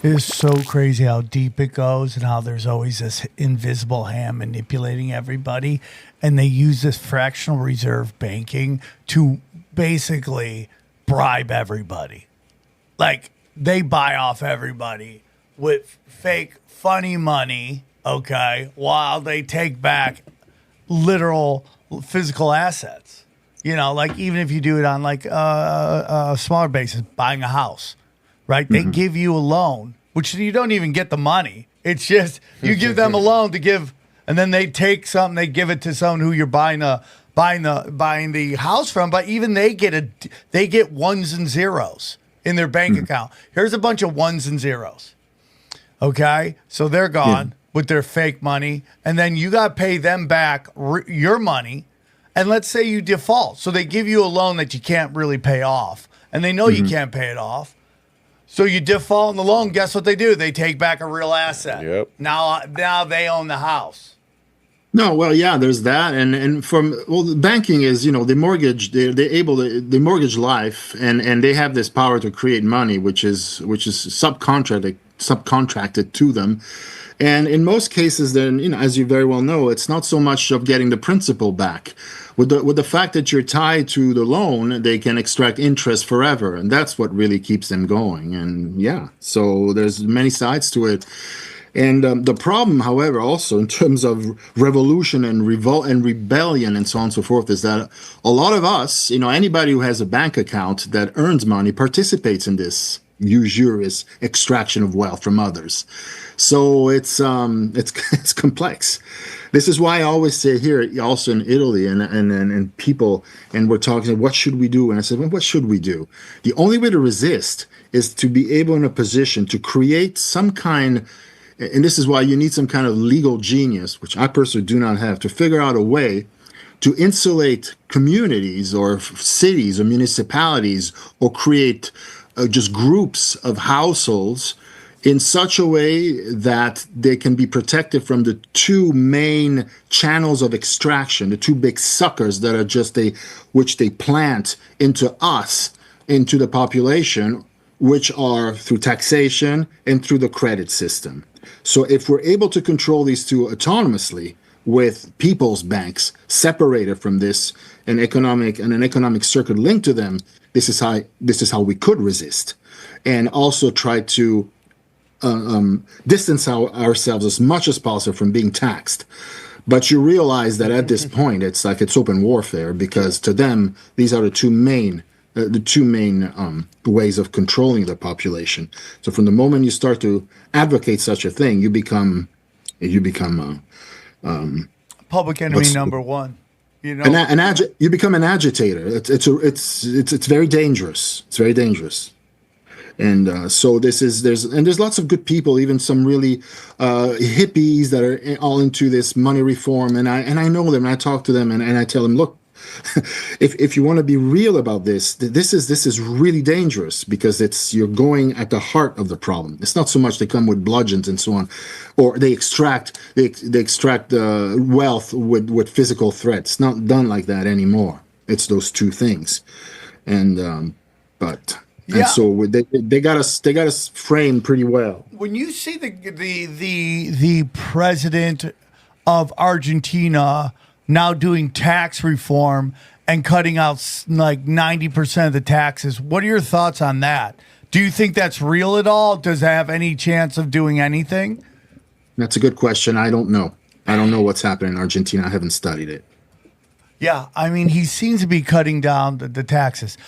It is so crazy how deep it goes and how there's always this invisible hand manipulating everybody. And they use this fractional reserve banking to basically bribe everybody. Like they buy off everybody with fake funny money, okay, while they take back literal physical assets. You know, like even if you do it on like a smaller basis, buying a house, right? They give you a loan, which you don't even get the money. It's just you give them a loan to give, and then they take something, they give it to someone who you're buying the house from. But even they get ones and zeros in their bank account. Here's a bunch of ones and zeros. Okay, so they're gone with their fake money, and then you got to pay them back your money. And let's say you default, so they give you a loan that you can't really pay off, and they know you can't pay it off. So you default on the loan. Guess what they do? They take back a real asset. Yep. Now they own the house. No, well, yeah, there's that, and the banking is, the mortgage. They mortgage life, and they have this power to create money, which is subcontracted to them. And in most cases, then, as you very well know, it's not so much of getting the principal back. With the fact that you're tied to the loan, they can extract interest forever, and that's what really keeps them going. And yeah, so there's many sides to it. And the problem, however, also in terms of revolution and revolt and rebellion and so on and so forth, is that a lot of us, anybody who has a bank account that earns money participates in this usurious extraction of wealth from others. So it's it's complex. This is why I always say here, also in Italy, and people, and we're talking, what should we do? And I said, well, what should we do? The only way to resist is to be able in a position to create some kind, and this is why you need some kind of legal genius, which I personally do not have, to figure out a way to insulate communities or cities or municipalities, or create just groups of households in such a way that they can be protected from the two main channels of extraction, the two big suckers that are which they plant into us, into the population, which are through taxation and through the credit system. So if we're able to control these two autonomously, with people's banks separated from this, an economic circuit linked to them, this is how we could resist, and also try to distance ourselves as much as possible from being taxed. But you realize that at this point, it's open warfare, because to them, these are the two main ways of controlling the population. So from the moment you start to advocate such a thing, you become Public enemy number one. You become an agitator. It's very dangerous. It's very dangerous. And so there's lots of good people, even some really hippies that are all into this money reform. And I know them, and I talk to them, and I tell them, look, if you want to be real about this is really dangerous, because you're going at the heart of the problem. It's not so much they come with bludgeons and so on, or they extract wealth with physical threats. It's not done like that anymore. It's those two things, and so they got us framed pretty well. When you see the president of Argentina now doing tax reform and cutting out like 90% of the taxes, what are your thoughts on that? Do you think that's real at all? Does it have any chance of doing anything? That's a good question. I don't know. I don't know what's happening in Argentina. I haven't studied it. Yeah, I mean, he seems to be cutting down the taxes.